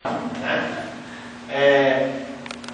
Né?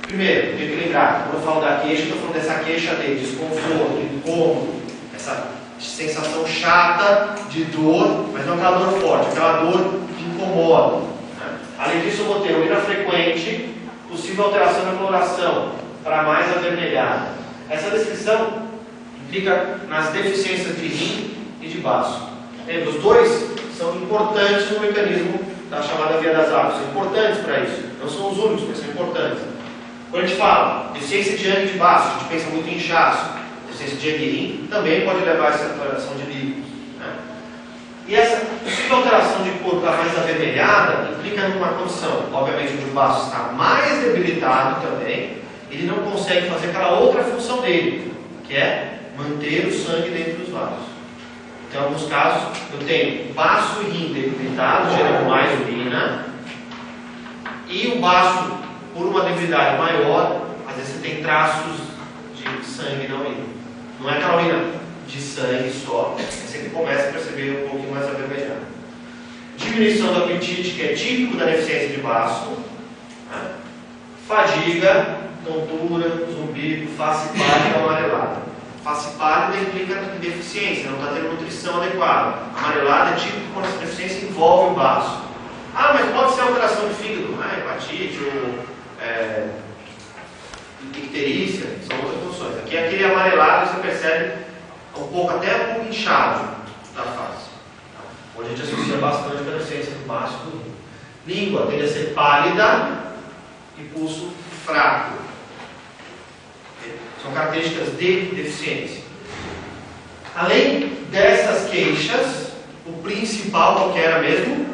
Primeiro, tem que lembrar, quando eu falo da queixa, eu estou falando dessa queixa de desconforto, incômodo, essa sensação chata de dor, mas não aquela dor forte, aquela dor que incomoda. Né? Além disso, eu vou ter urina frequente, possível alteração na coloração, para mais avermelhada. Essa descrição implica nas deficiências de rim e de baço. Lembra, os dois são importantes no mecanismo da chamada via das águas, são importantes para isso. Não são os únicos, mas são importantes. Quando a gente fala deficiência de ângue e de baço, a gente pensa muito em inchaço. Deficiência de ângue e rim também pode levar a essa alteração de líquidos. Né? E essa possível alteração de cor para mais avermelhada implica numa condição, obviamente, onde o baço está mais debilitado também, ele não consegue fazer aquela outra função dele, que é manter o sangue dentro dos vasos. Então, em alguns casos, eu tenho baço e rim debilitados, gerando mais urina, e o baço, por uma debilidade maior, às vezes você tem traços de sangue na urina. Não é aquela urina de sangue só, você que começa a perceber um pouquinho mais avermelhado. Diminuição do apetite, que é típico da deficiência de baço. Né? Fadiga, tontura, zumbido, face pálida, amarelada. Face pálida implica em deficiência, não está tendo nutrição adequada. Amarelada é típico quando essa deficiência envolve o baço. Ah, mas pode ser alteração de fígado, hepatite ou icterícia, são outras funções. Aqui aquele amarelado você percebe um pouco, até um pouco inchado da face. Hoje a gente associa bastante com a deficiência do baço e do rim. Língua tende a ser pálida e pulso fraco. São características de deficiência. Além dessas queixas, o principal qual que era mesmo?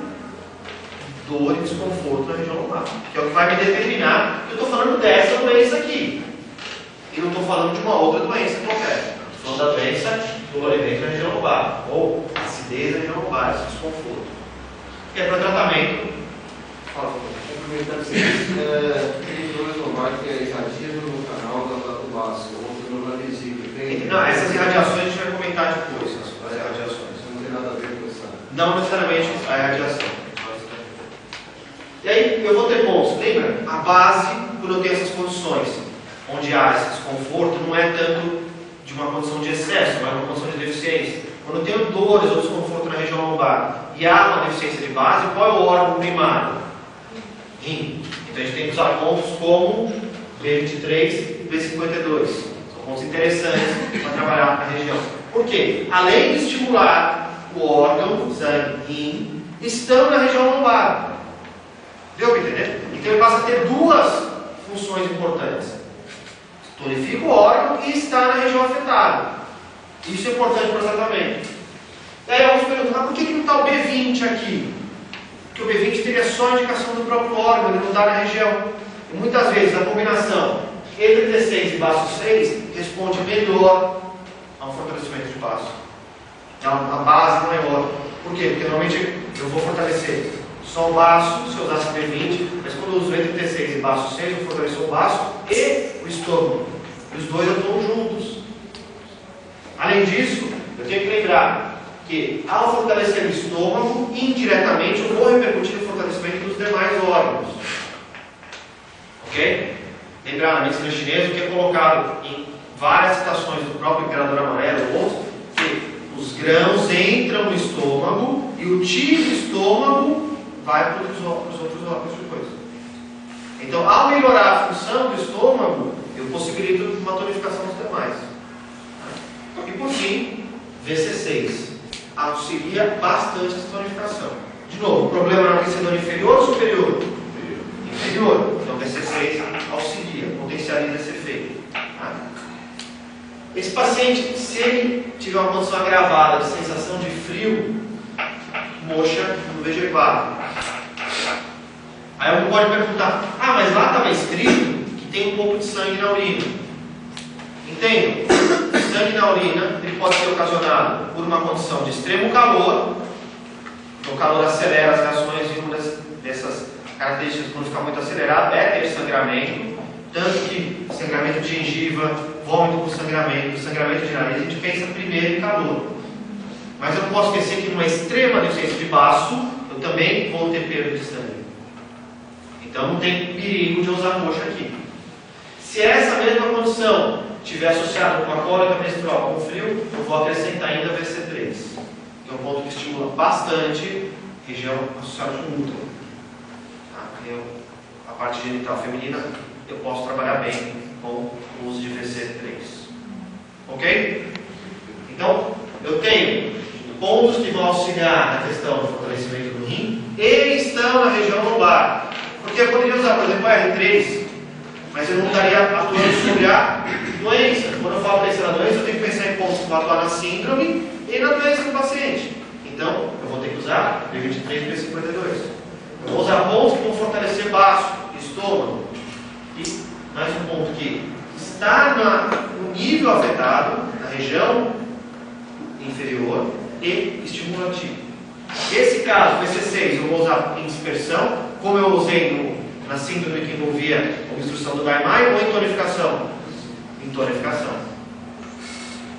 Dor e desconforto na região lombar, que é o que vai me determinar que eu estou falando dessa doença aqui e não estou falando de uma outra doença qualquer. Estou falando da doença dolorida na região lombar ou acidez na região lombar, esse desconforto. E é para tratamento. Fala, complementando isso, tem dores lombar que é irradia no canal do baço, outro no vesícula. Não, essas irradiações a gente vai comentar depois, as irradiações. Não tem nada a ver com essa. Não necessariamente a irradiação. E aí eu vou ter pontos, lembra? A base, quando eu tenho essas condições, onde há esse desconforto, não é tanto de uma condição de excesso, mas uma condição de deficiência. Quando eu tenho dores ou desconforto na região lombar e há uma deficiência de base, qual é o órgão primário? Rim. Então a gente tem que usar pontos como B23 e B52. São pontos interessantes para trabalhar na região. Por quê? Além de estimular o órgão, sangue, rim, estão na região lombar. Deu para entender? Então ele passa a ter duas funções importantes. Tonifica o órgão e está na região afetada. Isso é importante para o tratamento. E aí vamos perguntar, por que não está o B20 aqui? Porque o B20 teria só a indicação do próprio órgão, ele não está na região. E muitas vezes a combinação entre T6 e baço 6 responde melhor a um fortalecimento de baço. É uma base maior. Por quê? Porque normalmente eu vou fortalecer só o baço, se eu usasse B20, mas quando eu uso entre T6 e baço 6, eu vou fortalecer o baço e o estômago. E os dois atuam juntos. Além disso, eu tenho que lembrar que ao fortalecer o estômago, indiretamente eu vou repercutir no fortalecimento dos demais órgãos. Ok? Lembrar na medicina chinesa o que é colocado em várias citações do próprio Imperador Amarelo ou outros, que os grãos entram no estômago e o chi do estômago vai para os outros órgãos depois. Então, ao melhorar a função do estômago, eu possibilito uma tonificação dos demais. E por fim, VC6 auxilia bastante essa tonificação. De novo, o problema é o aquecedor inferior ou superior? Inferior. Então, VC6 auxilia, potencializa esse efeito. Esse paciente, se ele tiver uma condição agravada de sensação de frio, moxa no VG4. Aí alguém pode perguntar, mas lá estava escrito que tem um pouco de sangue na urina. Entendam? O sangue na urina ele pode ser ocasionado por uma condição de extremo calor. O calor acelera as reações e uma dessas características, quando ficar muito acelerado, é ter sangramento. Tanto que sangramento de gengiva, vômito com sangramento de nariz, a gente pensa primeiro em calor. Mas eu não posso esquecer que numa extrema deficiência de baço, eu também vou ter perda de sangue. Então não tem perigo de usar coxa aqui. Se essa mesma condição estiver associada com a cólica menstrual com frio, eu vou acrescentar ainda VC3, que é um ponto que estimula bastante a região associada com útero. Tá? A parte genital feminina eu posso trabalhar bem com o uso de VC3. Ok? Então, eu tenho pontos que vão auxiliar na questão do fortalecimento do rim e estão na região lombar. Porque eu poderia usar, por exemplo, a R3, mas eu não estaria atuando sobre a doença. Quando eu falo pensar na doença, eu tenho que pensar em pontos que vão atuar na síndrome e na doença do paciente. Então, eu vou ter que usar B23 e B52. Eu vou usar pontos que vão fortalecer baço, estômago. E mais um ponto que está no nível afetado, na região inferior e estimulativo. Esse caso, o VC6, eu vou usar em dispersão, como eu usei na síndrome que envolvia obstrução do Daimaio, ou em tonificação? Em tonificação.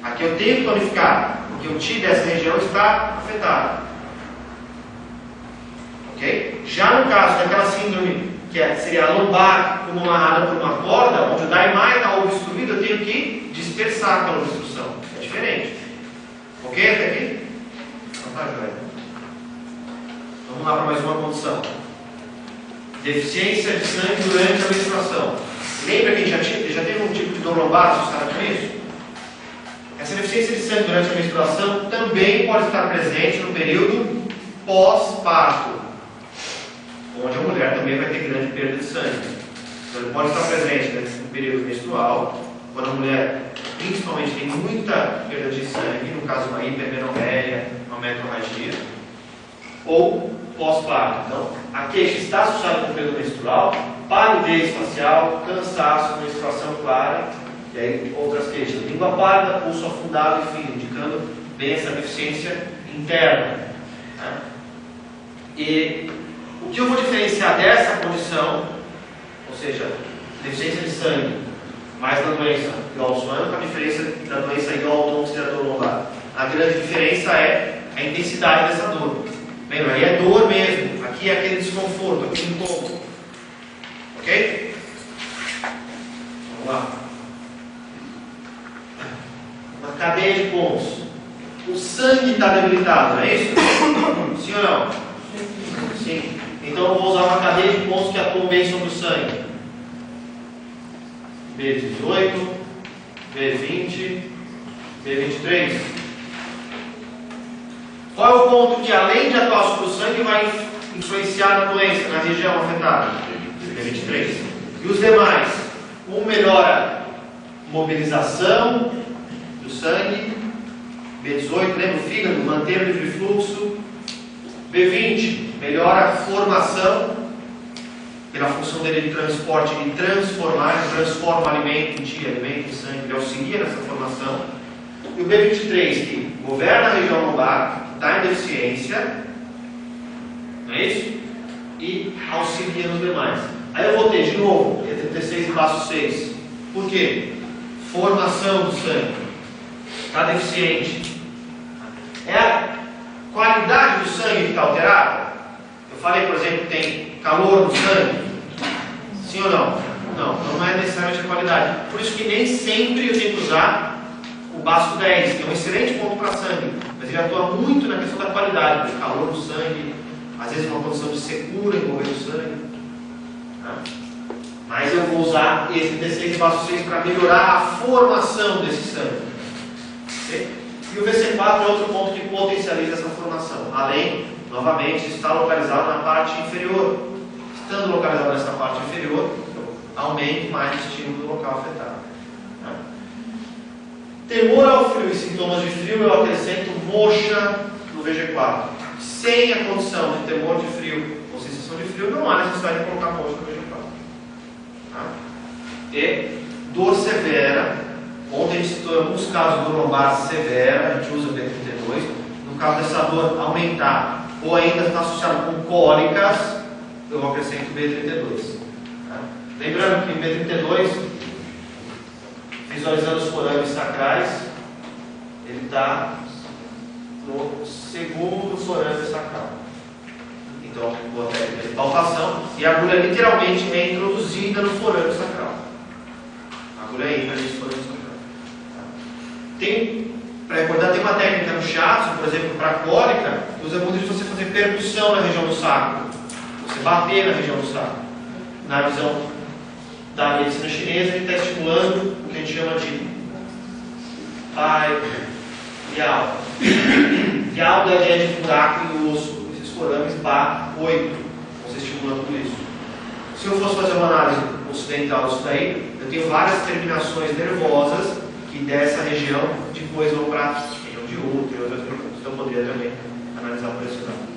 Aqui eu tenho que tonificar, porque o TI dessa região está afetado. Ok? Já no caso daquela síndrome que seria a lombar como amarrada por uma corda, onde o Daimaio está obstruído, eu tenho que dispersar aquela obstrução. É diferente. Ok até aqui? Então tá, joia. Vamos lá para mais uma condição. Deficiência de sangue durante a menstruação. Lembra que já teve um tipo de dor lombar associada com isso? Essa deficiência de sangue durante a menstruação também pode estar presente no período pós-parto, onde a mulher também vai ter grande perda de sangue. Então ele pode estar presente no período menstrual, quando a mulher principalmente tem muita perda de sangue, no caso uma hipermenorréia, uma metrorragia, ou pós-parto. Então, a queixa está associada com o período menstrual, palidez facial, cansaço, menstruação clara, e aí outras queixas. Língua pálida, pulso afundado, enfim, indicando bem essa deficiência interna. Né? E o que eu vou diferenciar dessa condição, ou seja, deficiência de sangue, mais na doença igual ao suano, com a diferença da doença igual ao tom oxidador lombar. A grande diferença é a intensidade dessa dor. Lembra, aí é dor mesmo, aqui é aquele desconforto, aquele incômodo. Ok? Vamos lá. Uma cadeia de pontos. O sangue está debilitado, não é isso? Sim ou não? Sim. Então eu vou usar uma cadeia de pontos que atuam bem sobre o sangue. B18, B20, B23. Qual é o ponto que, além de atuar sobre o sangue, vai influenciar na doença, na região afetada? B23. E os demais? Um melhora mobilização do sangue. B18, lembra o fígado, manter o livre fluxo. B20, melhora a formação, pela função dele de transporte e transformar, ele transforma o alimento em ti, alimento em sangue, ele auxilia nessa formação. E o B23, que governa a região lombar, está em deficiência, não é isso? E auxilia nos demais. Aí eu vou ter de novo, E36 e passo 6. Por quê? Formação do sangue. Está deficiente. É a qualidade do sangue que está alterada? Eu falei, por exemplo, que tem calor no sangue. Sim ou não? Não, não é necessariamente a qualidade. Por isso que nem sempre eu tenho que usar o BASCO 10, que é um excelente ponto para sangue. Mas ele atua muito na questão da qualidade, do calor do sangue, às vezes uma condição de secura envolvendo o sangue. Tá? Mas eu vou usar esse D6 e BASCO 6 para melhorar a formação desse sangue. Okay? E o VC4 é outro ponto que potencializa essa formação. Além, novamente, está localizado na parte inferior. Estando localizado nessa parte inferior, eu aumento mais o estímulo do local afetado. Tá? Temor ao frio e sintomas de frio, eu acrescento moxa no VG4. Sem a condição de temor de frio ou sensação de frio, não há necessidade de colocar moxa no VG4. Tá? E dor severa. Ontem a gente citou alguns casos de dor lombar severa, a gente usa o B32. No caso dessa dor aumentar ou ainda está associado com cólicas, eu acrescento B32. Tá? Lembrando que B32, visualizando os forames sacrais, ele está no segundo forame sacral. Então, boa técnica de palpação. E a agulha literalmente é introduzida no forame sacral. A agulha entra nesse forame sacral. Para recordar, tem uma técnica no shiatsu, por exemplo, para cólica, que usa muito de você fazer percussão na região do sacro. Você bater na região do sacro. Na visão da medicina chinesa, ele está estimulando o que a gente chama de Pai Yao. Yao da ideia de buraco no osso. Esses forames Ba 8. Você estimula tudo isso. Se eu fosse fazer uma análise ocidental disso daí, eu tenho várias terminações nervosas que dessa região depois vão para a região de útero e outras coisas. Então eu poderia também analisar por esse lado.